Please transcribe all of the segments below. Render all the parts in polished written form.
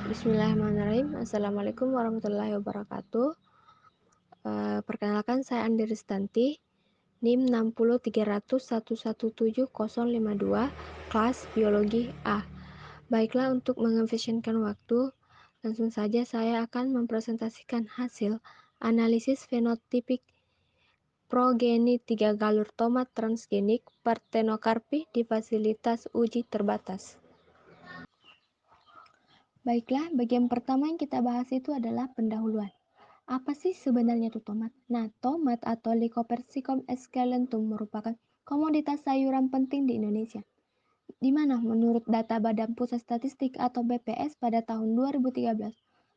Bismillahirrahmanirrahim. Assalamualaikum warahmatullahi wabarakatuh. Perkenalkan saya Andi Ristanti, NIM 60300117052, kelas Biologi A. Baiklah, untuk mengefisienkan waktu, langsung saja saya akan mempresentasikan hasil analisis fenotipik progeni 3 galur tomat transgenik Parthenocarpi di fasilitas uji terbatas. Baiklah, bagian pertama yang kita bahas itu adalah pendahuluan. Apa sih sebenarnya itu tomat? Nah, tomat atau Lycophyllum esculentum merupakan komoditas sayuran penting di Indonesia, di mana menurut data Badan Pusat Statistik atau BPS pada tahun 2013,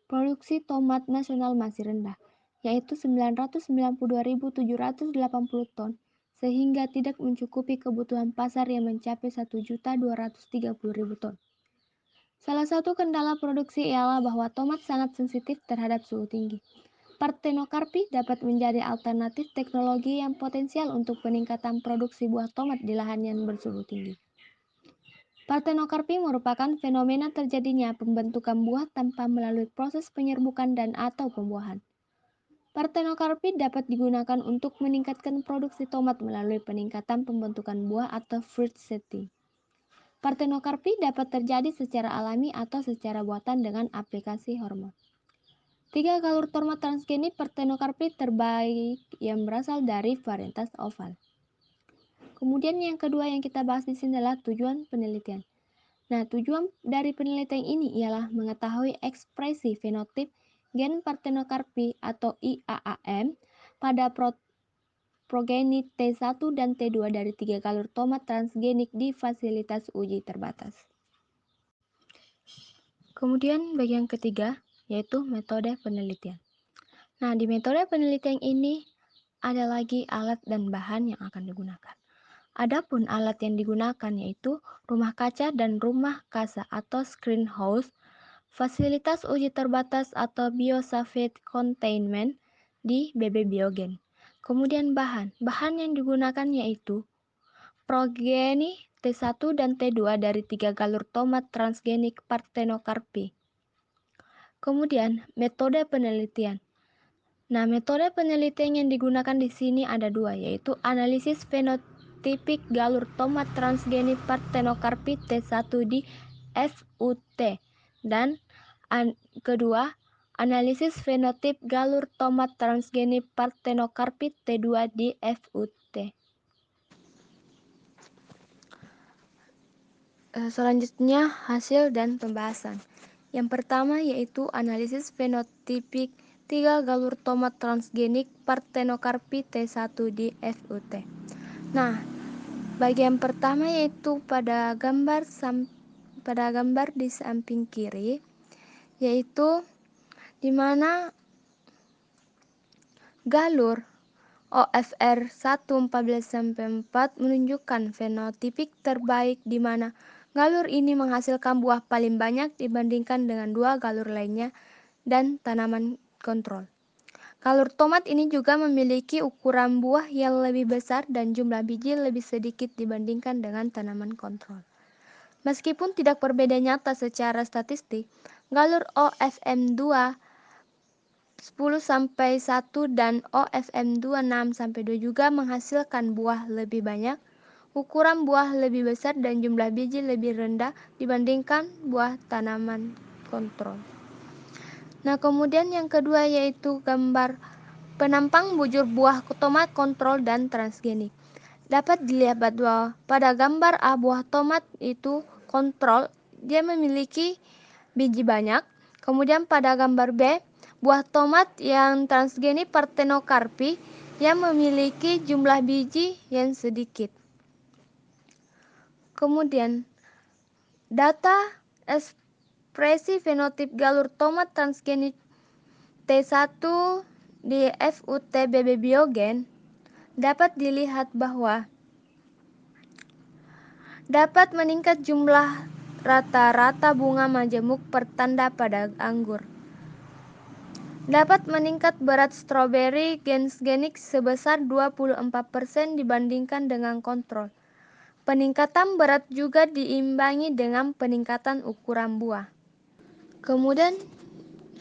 produksi tomat nasional masih rendah, yaitu 992.780 ton, sehingga tidak mencukupi kebutuhan pasar yang mencapai 1.230.000 ton. Salah satu kendala produksi ialah bahwa tomat sangat sensitif terhadap suhu tinggi. Parthenocarpi dapat menjadi alternatif teknologi yang potensial untuk peningkatan produksi buah tomat di lahan yang bersuhu tinggi. Parthenocarpi merupakan fenomena terjadinya pembentukan buah tanpa melalui proses penyerbukan dan atau pembuahan. Parthenocarpi dapat digunakan untuk meningkatkan produksi tomat melalui peningkatan pembentukan buah atau fruit setting. Parthenocarpi dapat terjadi secara alami atau secara buatan dengan aplikasi hormon. 3 galur tomat transgenik Parthenocarpi terbaik yang berasal dari varietas oval. Kemudian yang kedua yang kita bahas di sini adalah tujuan penelitian. Nah, tujuan dari penelitian ini ialah mengetahui ekspresi fenotip gen Parthenocarpi atau IAAM pada progeni T1 dan T2 dari 3 galur tomat transgenik di fasilitas uji terbatas. Kemudian bagian ketiga yaitu metode penelitian. Nah, di metode penelitian ini ada lagi alat dan bahan yang akan digunakan. Adapun alat yang digunakan yaitu rumah kaca dan rumah kasa atau screenhouse, fasilitas uji terbatas atau biosafety containment di BB Biogen. Kemudian bahan yang digunakan yaitu progeni T1 dan T2 dari 3 galur tomat transgenik Parthenocarpi. Kemudian metode penelitian. Nah, metode penelitian yang digunakan di sini ada dua, yaitu analisis fenotipik galur tomat transgenik Parthenocarpi T1 di FUT dan kedua, analisis fenotip galur tomat transgenik Parthenocarpi T2 di FUT. Selanjutnya, hasil dan pembahasan. Yang pertama yaitu analisis fenotipik 3 galur tomat transgenik Parthenocarpi T1 di FUT. Nah, bagian pertama yaitu pada gambar di samping kiri, yaitu di mana galur OFR 114-4 menunjukkan fenotipik terbaik di mana galur ini menghasilkan buah paling banyak dibandingkan dengan 2 galur lainnya dan tanaman kontrol. Galur tomat ini juga memiliki ukuran buah yang lebih besar dan jumlah biji lebih sedikit dibandingkan dengan tanaman kontrol. Meskipun tidak berbeda nyata secara statistik, galur OFM2 10-1 dan OFM2 6-2 juga menghasilkan buah lebih banyak, ukuran buah lebih besar dan jumlah biji lebih rendah dibandingkan buah tanaman kontrol. Nah, kemudian yang kedua yaitu gambar penampang bujur buah tomat kontrol dan transgenik. Dapat dilihat bahwa pada gambar A buah tomat itu kontrol, dia memiliki biji banyak. Kemudian pada gambar B, buah tomat yang transgenik Parthenocarpi yang memiliki jumlah biji yang sedikit. Kemudian data ekspresi fenotip galur tomat transgenik T1 di FUT BB Biogen dapat dilihat bahwa dapat meningkat jumlah rata-rata bunga majemuk pertanda pada anggur. Dapat meningkat berat stroberi transgenik sebesar 24% dibandingkan dengan kontrol. Peningkatan berat juga diimbangi dengan peningkatan ukuran buah. Kemudian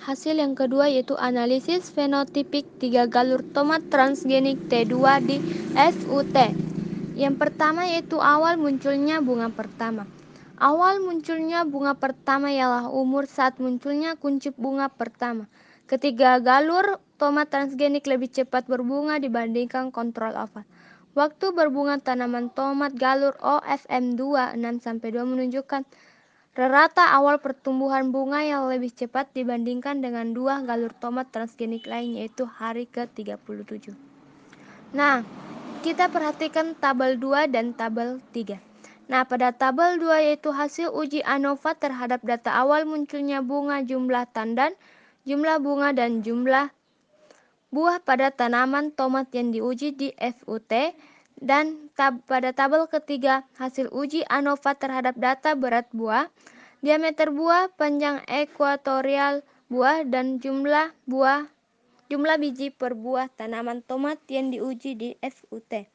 hasil yang kedua yaitu analisis fenotipik 3 galur tomat transgenik T2 di FUT. Yang pertama yaitu awal munculnya bunga pertama. Awal munculnya bunga pertama ialah umur saat munculnya kuncup bunga pertama. Ketiga galur tomat transgenik lebih cepat berbunga dibandingkan kontrol oval. Waktu berbunga tanaman tomat galur OFM2 6-2 menunjukkan rata awal pertumbuhan bunga yang lebih cepat dibandingkan dengan dua galur tomat transgenik lain yaitu hari ke-37. Nah, kita perhatikan tabel 2 dan tabel 3. Nah, pada tabel 2 yaitu hasil uji ANOVA terhadap data awal munculnya bunga, jumlah tandan, jumlah bunga, dan jumlah buah pada tanaman tomat yang diuji di FUT. Dan pada tabel ketiga hasil uji ANOVA terhadap data berat buah, diameter buah, panjang ekuatorial buah, dan jumlah biji per buah tanaman tomat yang diuji di FUT.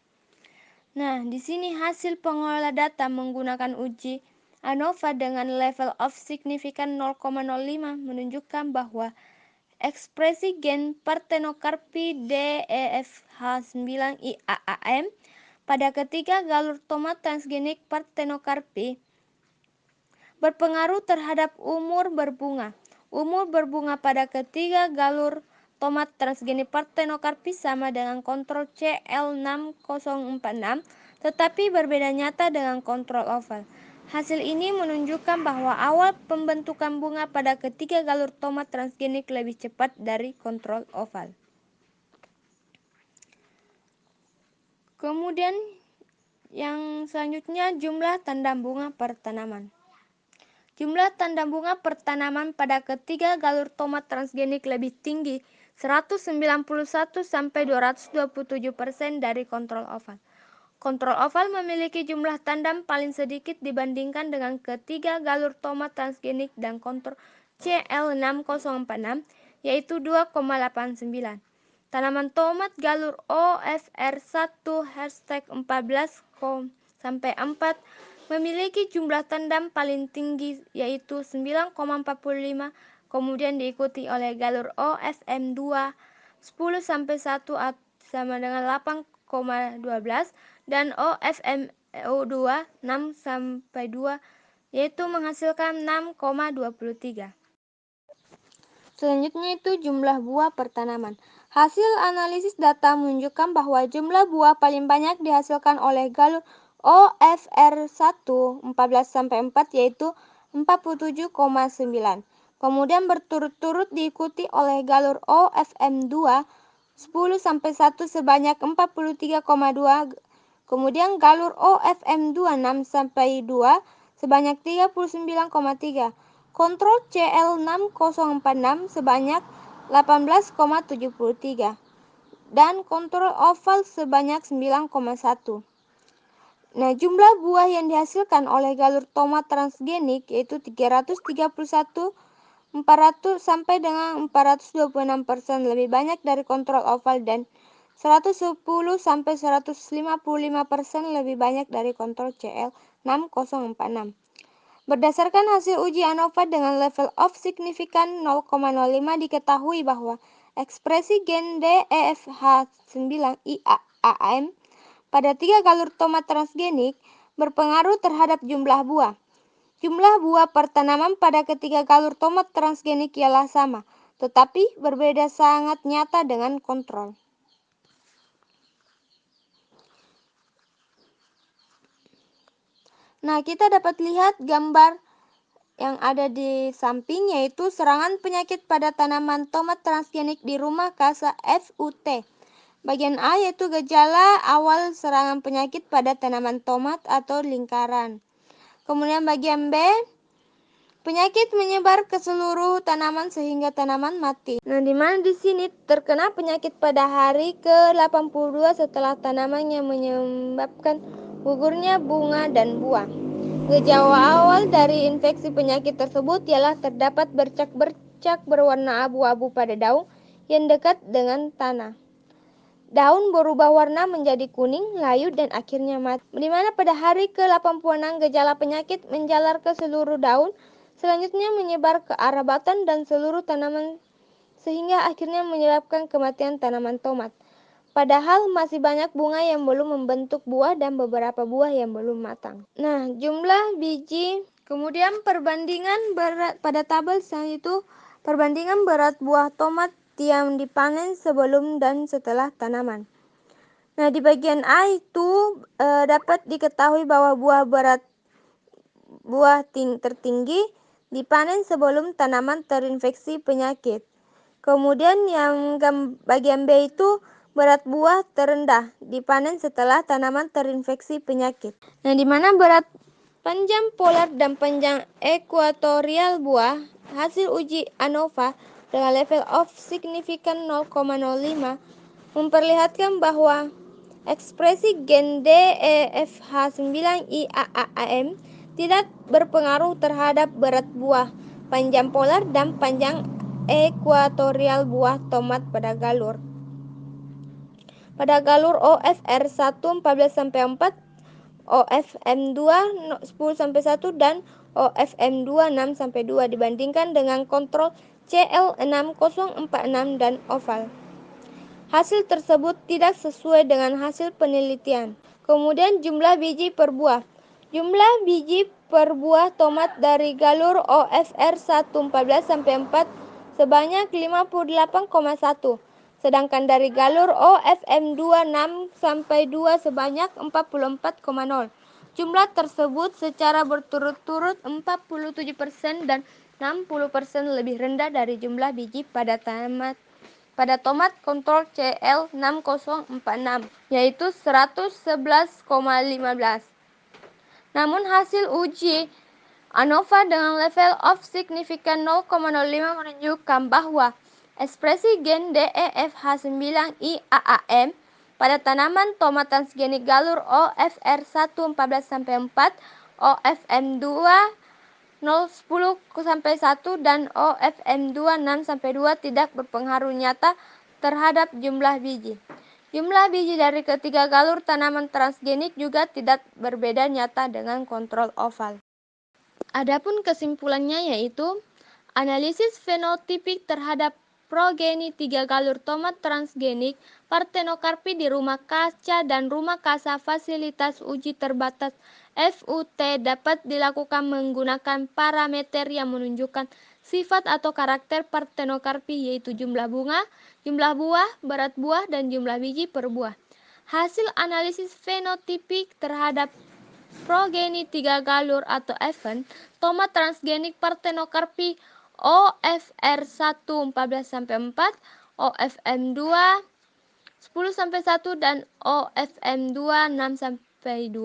Nah, di sini hasil pengelola data menggunakan uji ANOVA dengan level of significance 0,05 menunjukkan bahwa ekspresi gen Parthenocarpi DEFH9IAAM pada ketiga galur tomat transgenik Parthenocarpi berpengaruh terhadap umur berbunga. Umur berbunga pada ketiga galur tomat transgenik Parthenocarpi sama dengan kontrol CL6046, tetapi berbeda nyata dengan kontrol oval. Hasil ini menunjukkan bahwa awal pembentukan bunga pada ketiga galur tomat transgenik lebih cepat dari kontrol oval. Kemudian yang selanjutnya jumlah tanda bunga per tanaman. Jumlah tanda bunga per tanaman pada ketiga galur tomat transgenik lebih tinggi 191-227% dari kontrol oval. Kontrol oval memiliki jumlah tandam paling sedikit dibandingkan dengan ketiga galur tomat transgenik dan kontrol CL6046 yaitu 2,89. Tanaman tomat galur OFR1 #14,4 memiliki jumlah tandam paling tinggi yaitu 9,45, kemudian diikuti oleh galur OFM2 10-1 sama dengan 8,12 dan OFMO2 6-2 yaitu menghasilkan 6,23. Selanjutnya itu jumlah buah per tanaman. Hasil analisis data menunjukkan bahwa jumlah buah paling banyak dihasilkan oleh galur OFR1 14-4 yaitu 47,9. Kemudian berturut-turut diikuti oleh galur OFM2 10-1 sebanyak 43,2. Kemudian galur OFM2 6-2 sebanyak 39,3. Kontrol CL6046 sebanyak 18,73 dan kontrol oval sebanyak 9,1. Nah, jumlah buah yang dihasilkan oleh galur tomat transgenik yaitu 331-400 sampai dengan 426% lebih banyak dari kontrol oval dan 110-155% lebih banyak dari kontrol CL6046. Berdasarkan hasil uji ANOVA dengan level of significance 0,05 diketahui bahwa ekspresi gen DEFH9IAAM pada 3 galur tomat transgenik berpengaruh terhadap jumlah buah. Jumlah buah per tanaman pada ketiga galur tomat transgenik ialah sama, tetapi berbeda sangat nyata dengan kontrol. Nah, kita dapat lihat gambar yang ada di samping yaitu serangan penyakit pada tanaman tomat transgenik di rumah kasa FUT. Bagian A yaitu gejala awal serangan penyakit pada tanaman tomat atau lingkaran. Kemudian bagian B, penyakit menyebar ke seluruh tanaman sehingga tanaman mati. Nah, di mana di sini terkena penyakit pada hari ke-82 setelah tanamannya menyebabkan gugurnya bunga dan buah. Gejala awal dari infeksi penyakit tersebut ialah terdapat bercak-bercak berwarna abu-abu pada daun yang dekat dengan tanah. Daun berubah warna menjadi kuning, layu, dan akhirnya mati. Di mana pada hari ke-86 gejala penyakit menjalar ke seluruh daun selanjutnya menyebar ke arah batang dan seluruh tanaman sehingga akhirnya menyebabkan kematian tanaman tomat. Padahal masih banyak bunga yang belum membentuk buah dan beberapa buah yang belum matang. Nah, jumlah biji, kemudian perbandingan berat pada tabel itu perbandingan berat buah tomat yang dipanen sebelum dan setelah tanaman. Nah, di bagian A itu dapat diketahui bahwa buah tertinggi dipanen sebelum tanaman terinfeksi penyakit. Kemudian yang bagian B itu berat buah terendah dipanen setelah tanaman terinfeksi penyakit. Nah, di mana berat panjang polar dan panjang ekuatorial buah hasil uji ANOVA dengan level of significance 0,05 memperlihatkan bahwa ekspresi gen DEFH9IAAM tidak berpengaruh terhadap berat buah, panjang polar, dan panjang ekuatorial buah tomat pada galur. Pada galur OFR 1 14-4, OFM 2 10-1 dan OFM 2 6-2 dibandingkan dengan kontrol CL 6046 dan oval. Hasil tersebut tidak sesuai dengan hasil penelitian. Kemudian jumlah biji per buah. Jumlah biji per buah tomat dari galur OFR 1 14-4 sebanyak 58,1. Sedangkan dari galur OFM 2 6-2 sebanyak 44,0. Jumlah tersebut secara berturut-turut 47% dan 60% lebih rendah dari jumlah biji pada tomat kontrol CL6046 yaitu 111,15. Namun hasil uji ANOVA dengan level of significance 0,05 menunjukkan bahwa ekspresi gen DEFH9IAAM pada tanaman tomat transgenik galur OFR 1 14-4, OFM 2 0,10-1 dan OFM 2 6-2 tidak berpengaruh nyata terhadap jumlah biji. Jumlah biji dari ketiga galur tanaman transgenik juga tidak berbeda nyata dengan kontrol oval. Adapun kesimpulannya yaitu analisis fenotipik terhadap progeni 3 galur tomat transgenik Parthenocarpi di rumah kaca dan rumah kaca fasilitas uji terbatas FUT dapat dilakukan menggunakan parameter yang menunjukkan sifat atau karakter Parthenocarpi yaitu jumlah bunga, jumlah buah, berat buah, dan jumlah biji per buah. Hasil analisis fenotipik terhadap progeni 3 galur atau event tomat transgenik Parthenocarpi OFR 1 14-4, OFM 2 10-1 dan OFM 2 6-2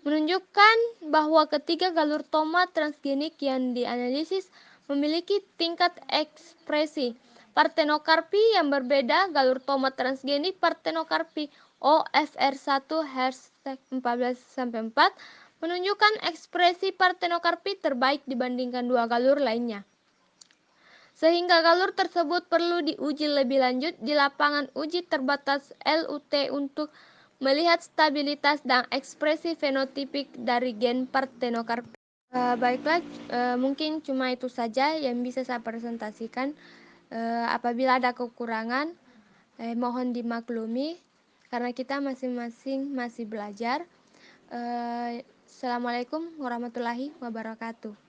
menunjukkan bahwa ketiga galur tomat transgenik yang dianalisis memiliki tingkat ekspresi Parthenocarpi yang berbeda. Galur tomat transgenik Parthenocarpi OFR 1 14-4 menunjukkan ekspresi Parthenocarpi terbaik dibandingkan dua galur lainnya. Sehingga galur tersebut perlu diuji lebih lanjut di lapangan uji terbatas LUT untuk melihat stabilitas dan ekspresi fenotipik dari gen Parthenocarpi. Baiklah, mungkin cuma itu saja yang bisa saya presentasikan. Apabila ada kekurangan, mohon dimaklumi karena kita masing-masing masih belajar. Assalamualaikum warahmatullahi wabarakatuh.